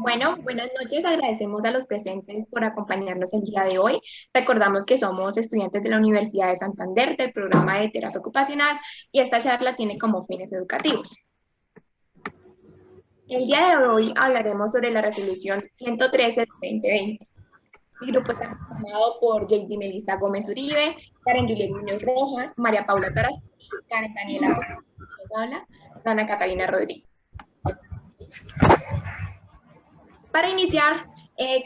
Bueno, buenas noches. Agradecemos a los presentes por acompañarnos el día de hoy. Recordamos que somos estudiantes de la Universidad de Santander del programa de terapia ocupacional y esta charla tiene como fines educativos. El día de hoy hablaremos sobre la resolución 113 de 2020. El grupo está formado por JD Melissa Gómez Uribe, Karen Juliet Muñoz Rojas, María Paula Taras, Karen Daniela Habla, Dana Catalina Rodríguez. Para iniciar,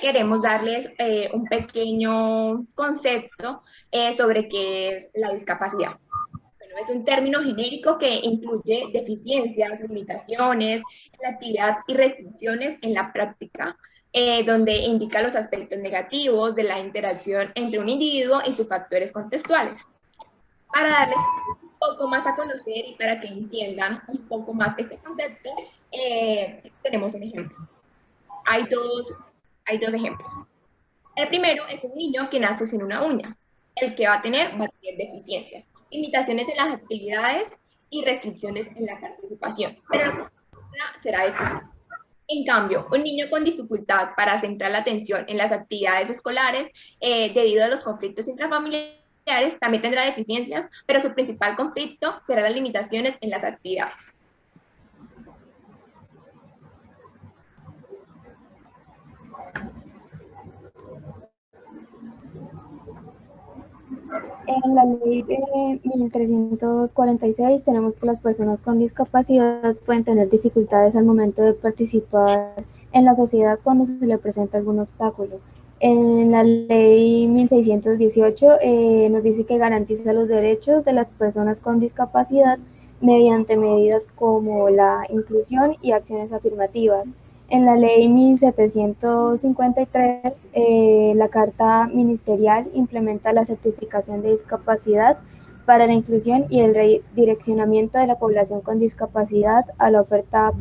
queremos darles un pequeño concepto sobre qué es la discapacidad. Bueno, es un término genérico que incluye deficiencias, limitaciones en la actividad y restricciones en la práctica, donde indica los aspectos negativos de la interacción entre un individuo y sus factores contextuales. Para darles un poco más a conocer y para que entiendan un poco más este concepto, tenemos un ejemplo. Hay dos ejemplos. El primero es un niño que nace sin una uña. El que va a tener deficiencias, limitaciones en las actividades y restricciones en la participación, pero la será difícil. En cambio, un niño con dificultad para centrar la atención en las actividades escolares debido a los conflictos intrafamiliares también tendrá deficiencias, pero su principal conflicto será las limitaciones en las actividades. En la ley de 1346 tenemos que las personas con discapacidad pueden tener dificultades al momento de participar en la sociedad cuando se le presenta algún obstáculo. En la ley 1618 nos dice que garantiza los derechos de las personas con discapacidad mediante medidas como la inclusión y acciones afirmativas. En la ley 1753, la Carta Ministerial implementa la certificación de discapacidad para la inclusión y el redireccionamiento de la población con discapacidad a la oferta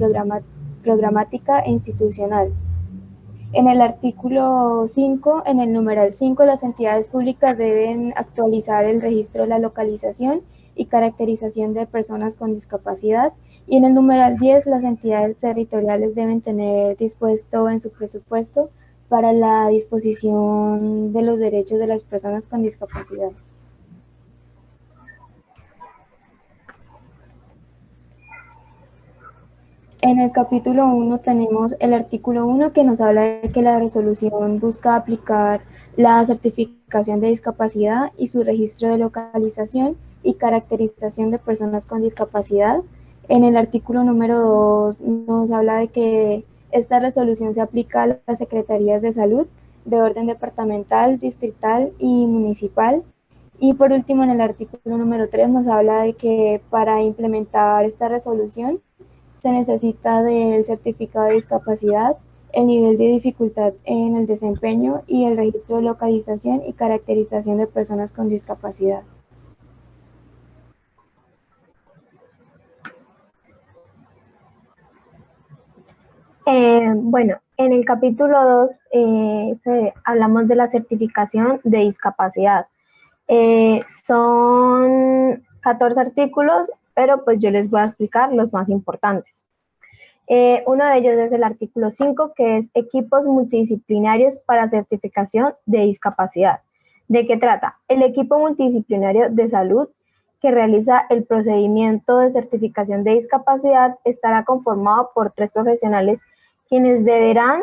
programática e institucional. En el artículo 5, en el numeral 5, las entidades públicas deben actualizar el registro de la localización y caracterización de personas con discapacidad. Y en el numeral 10, las entidades territoriales deben tener dispuesto en su presupuesto para la disposición de los derechos de las personas con discapacidad. En el capítulo 1 tenemos el artículo 1 que nos habla de que la resolución busca aplicar la certificación de discapacidad y su registro de localización y caracterización de personas con discapacidad. En el artículo número 2 nos habla de que esta resolución se aplica a las secretarías de salud de orden departamental, distrital y municipal. Y por último, en el artículo número 3 nos habla de que para implementar esta resolución se necesita del certificado de discapacidad, el nivel de dificultad en el desempeño y el registro de localización y caracterización de personas con discapacidad. Bueno, en el capítulo 2 hablamos de la certificación de discapacidad. Son 14 artículos, pero pues yo les voy a explicar los más importantes. Uno de ellos es el artículo 5, que es equipos multidisciplinarios para certificación de discapacidad. ¿De qué trata? El equipo multidisciplinario de salud que realiza el procedimiento de certificación de discapacidad estará conformado por 3 profesionales quienes deberán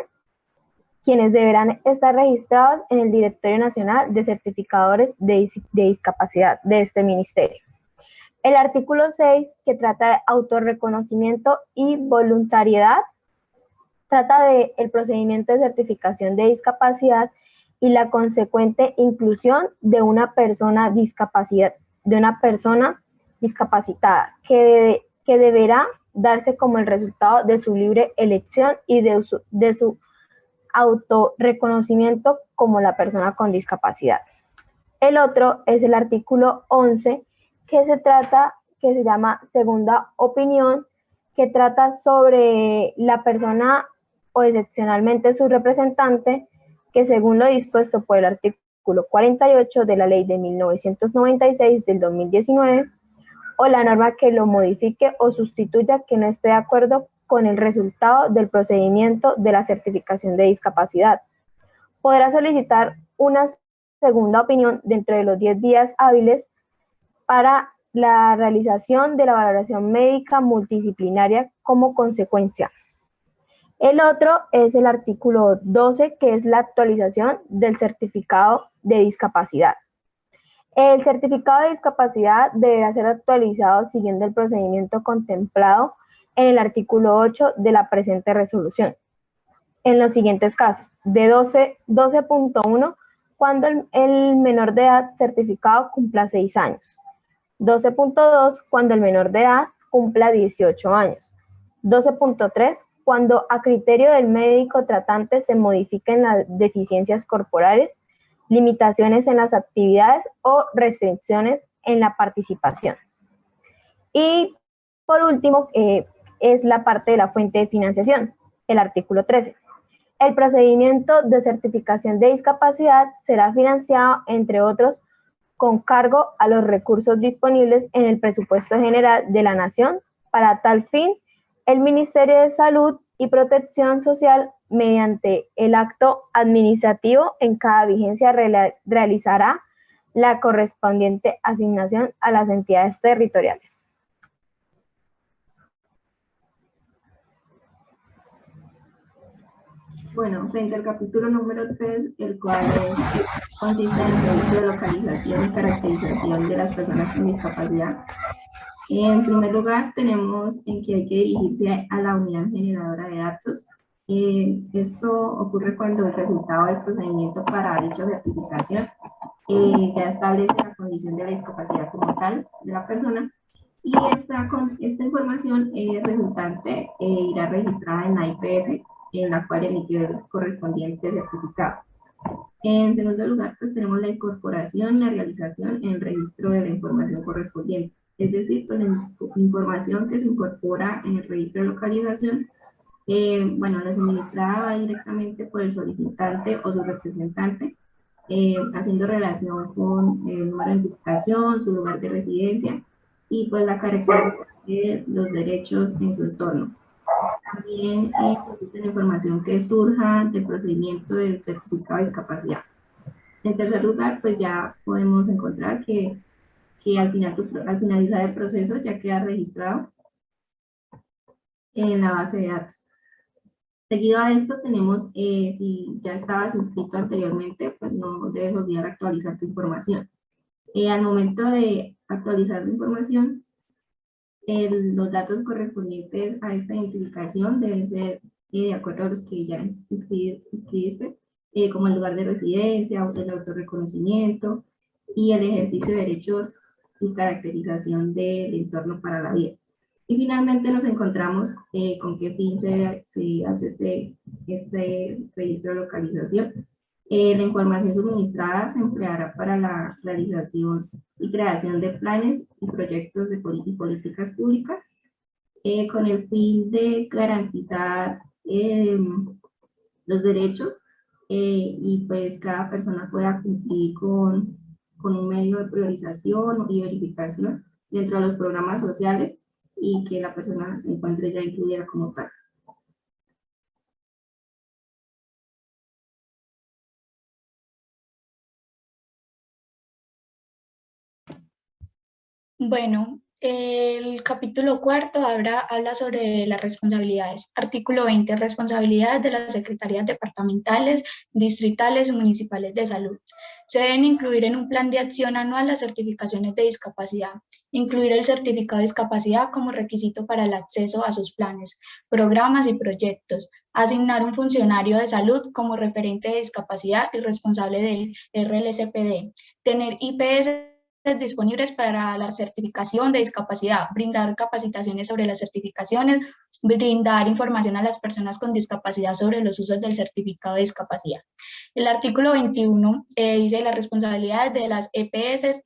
estar registrados en el Directorio Nacional de Certificadores de Discapacidad de este ministerio. El artículo 6, que trata de autorreconocimiento y voluntariedad, trata del procedimiento de certificación de discapacidad y la consecuente inclusión de una persona discapacitada, que deberá darse como el resultado de su libre elección y de su autorreconocimiento como la persona con discapacidad. El otro es el artículo 11, que se llama segunda opinión, que trata sobre la persona o excepcionalmente su representante, que según lo dispuesto por el artículo 48 de la ley de 1996 del 2019, o la norma que lo modifique o sustituya que no esté de acuerdo con el resultado del procedimiento de la certificación de discapacidad. Podrá solicitar una segunda opinión dentro de los 10 días hábiles para la realización de la valoración médica multidisciplinaria como consecuencia. El otro es el artículo 12, que es la actualización del certificado de discapacidad. El certificado de discapacidad deberá ser actualizado siguiendo el procedimiento contemplado en el artículo 8 de la presente resolución. En los siguientes casos, de 12.1, cuando el menor de edad certificado cumpla 6 años. 12.2, cuando el menor de edad cumpla 18 años. 12.3, cuando a criterio del médico tratante se modifiquen las deficiencias corporales, limitaciones en las actividades o restricciones en la participación. Y por último, es la parte de la fuente de financiación, el artículo 13. El procedimiento de certificación de discapacidad será financiado, entre otros, con cargo a los recursos disponibles en el presupuesto general de la Nación. Para tal fin, el Ministerio de Salud y Protección Social, mediante el acto administrativo en cada vigencia, realizará la correspondiente asignación a las entidades territoriales. Bueno, frente al capítulo número 3, el cual consiste en el registro de localización y caracterización de las personas con discapacidad. En primer lugar, tenemos en que hay que dirigirse a la unidad generadora de datos. Esto ocurre cuando el resultado del procedimiento para dicha certificación ya establece la condición de la discapacidad como tal de la persona, y esta información resultante irá registrada en la IPS, en la cual emitió el correspondiente certificado. En segundo lugar, pues tenemos la incorporación y la realización en el registro de la información correspondiente. Es decir, pues la información que se incorpora en el registro de localización, la suministrada va directamente por el solicitante o su representante, haciendo relación con el número de identificación, su lugar de residencia y pues la característica de los derechos en su entorno. También consiste en información que surja del procedimiento del certificado de discapacidad. En tercer lugar, pues ya podemos encontrar que al finalizar el proceso ya queda registrado en la base de datos. Seguido a esto tenemos, si ya estabas inscrito anteriormente, pues no debes olvidar actualizar tu información. Al momento de actualizar la información, los datos correspondientes a esta identificación deben ser de acuerdo a los que ya inscribiste, como el lugar de residencia, el autorreconocimiento y el ejercicio de derechos y caracterización del entorno para la vida. Y finalmente nos encontramos con qué fin se hace este registro de localización. La información suministrada se empleará para la realización y creación de planes y proyectos de políticas públicas con el fin de garantizar los derechos y pues cada persona pueda cumplir con un medio de priorización y verificación dentro de los programas sociales y que la persona se encuentre ya incluida como tal. Bueno, el capítulo 4 habla sobre las responsabilidades. Artículo 20, responsabilidades de las secretarías departamentales, distritales y municipales de salud. Se deben incluir en un plan de acción anual las certificaciones de discapacidad, incluir el certificado de discapacidad como requisito para el acceso a sus planes, programas y proyectos, asignar un funcionario de salud como referente de discapacidad y responsable del RLCPD, tener IPS disponibles para la certificación de discapacidad, brindar capacitaciones sobre las certificaciones, brindar información a las personas con discapacidad sobre los usos del certificado de discapacidad. El artículo 21 dice las responsabilidades de las EPS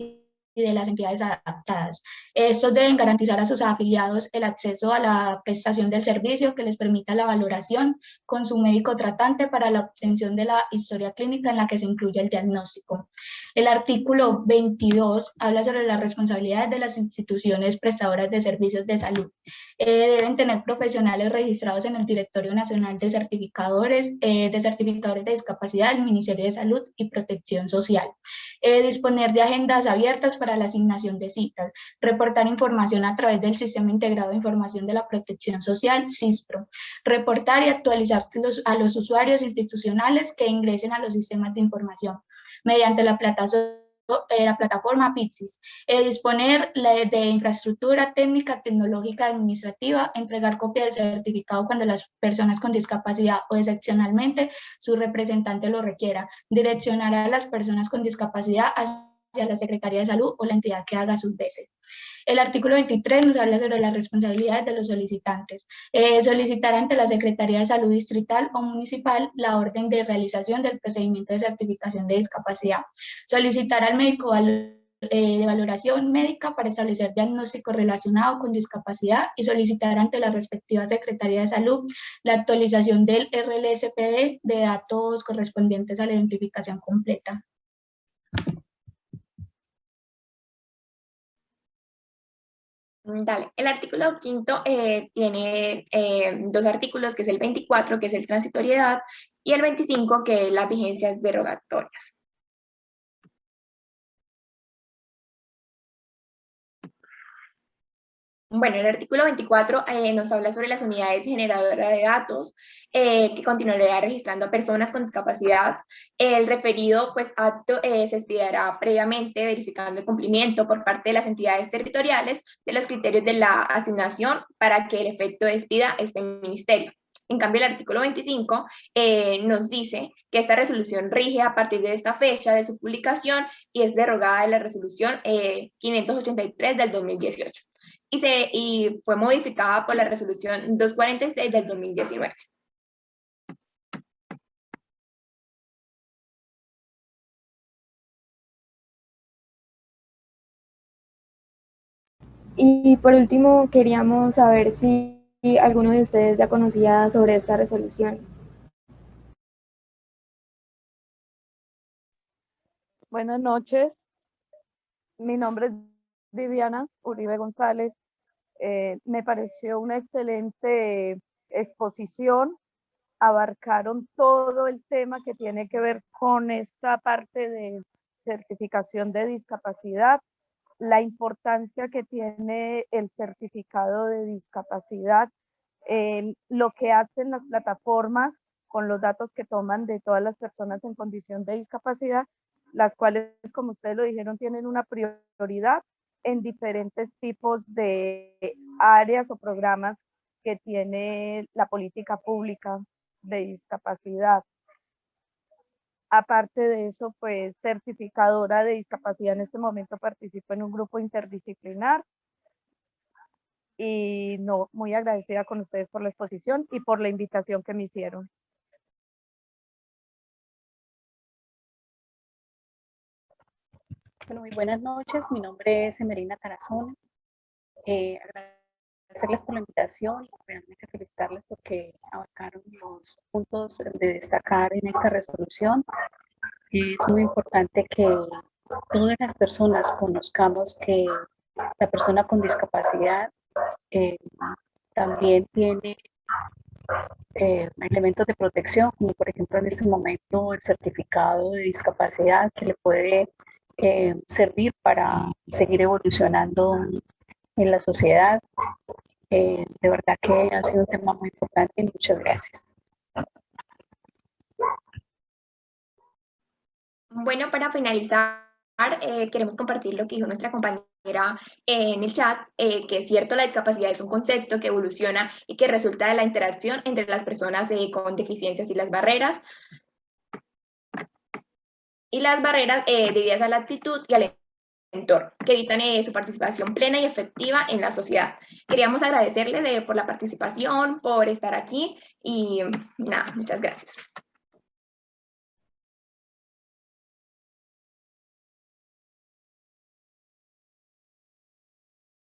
y de las entidades adaptadas. Estos deben garantizar a sus afiliados el acceso a la prestación del servicio que les permita la valoración con su médico tratante para la obtención de la historia clínica en la que se incluye el diagnóstico. El artículo 22 habla sobre las responsabilidades de las instituciones prestadoras de servicios de salud. Deben tener profesionales registrados en el Directorio Nacional de Certificadores de Discapacidad del Ministerio de Salud y Protección Social. Disponer de agendas abiertas para la asignación de citas, reportar información a través del Sistema Integrado de Información de la Protección Social, SISPRO, reportar y actualizar a los usuarios institucionales que ingresen a los sistemas de información mediante la plataforma PITSIS, disponer de infraestructura técnica, tecnológica, administrativa, entregar copia del certificado cuando las personas con discapacidad o excepcionalmente su representante lo requiera, direccionar a las personas con discapacidad hacia la Secretaría de Salud o la entidad que haga sus veces. El artículo 23 nos habla sobre las responsabilidades de los solicitantes. Solicitar ante la Secretaría de Salud distrital o municipal la orden de realización del procedimiento de certificación de discapacidad. Solicitar al médico de valoración médica para establecer diagnóstico relacionado con discapacidad y solicitar ante la respectiva Secretaría de Salud la actualización del RLSPD de datos correspondientes a la identificación completa. Dale. El artículo 5 tiene dos artículos, que es el 24, que es el transitoriedad, y el 25, que es las vigencias derogatorias. Bueno, el artículo 24 nos habla sobre las unidades generadoras de datos que continuará registrando a personas con discapacidad. El referido acto se expedirá previamente verificando el cumplimiento por parte de las entidades territoriales de los criterios de la asignación para que el efecto de expida esté en el ministerio. En cambio, el artículo 25 nos dice que esta resolución rige a partir de esta fecha de su publicación y es derogada de la resolución 583 del 2018. Y fue modificada por la resolución 246 del 2019. Y por último, queríamos saber si alguno de ustedes ya conocía sobre esta resolución. Buenas noches. Mi nombre es Viviana Uribe González. Me pareció una excelente exposición. Abarcaron todo el tema que tiene que ver con esta parte de certificación de discapacidad, la importancia que tiene el certificado de discapacidad, lo que hacen las plataformas con los datos que toman de todas las personas en condición de discapacidad, las cuales, como ustedes lo dijeron, tienen una prioridad en diferentes tipos de áreas o programas que tiene la política pública de discapacidad. Aparte de eso, pues certificadora de discapacidad en este momento participo en un grupo interdisciplinar y muy agradecida con ustedes por la exposición y por la invitación que me hicieron. Bueno, muy buenas noches. Mi nombre es Emerina Tarazona. Agradecerles por la invitación y realmente felicitarles porque abarcaron los puntos de destacar en esta resolución. Es muy importante que todas las personas conozcamos que la persona con discapacidad también tiene elementos de protección, como por ejemplo en este momento el certificado de discapacidad que le puede servir para seguir evolucionando en la sociedad. De verdad que ha sido un tema muy importante y muchas gracias. Bueno, para finalizar, queremos compartir lo que dijo nuestra compañera en el chat, que es cierto, la discapacidad es un concepto que evoluciona y que resulta de la interacción entre las personas con deficiencias y las barreras debidas a la actitud y al entorno, que evitan su participación plena y efectiva en la sociedad. Queríamos agradecerles por la participación, por estar aquí y nada, muchas gracias.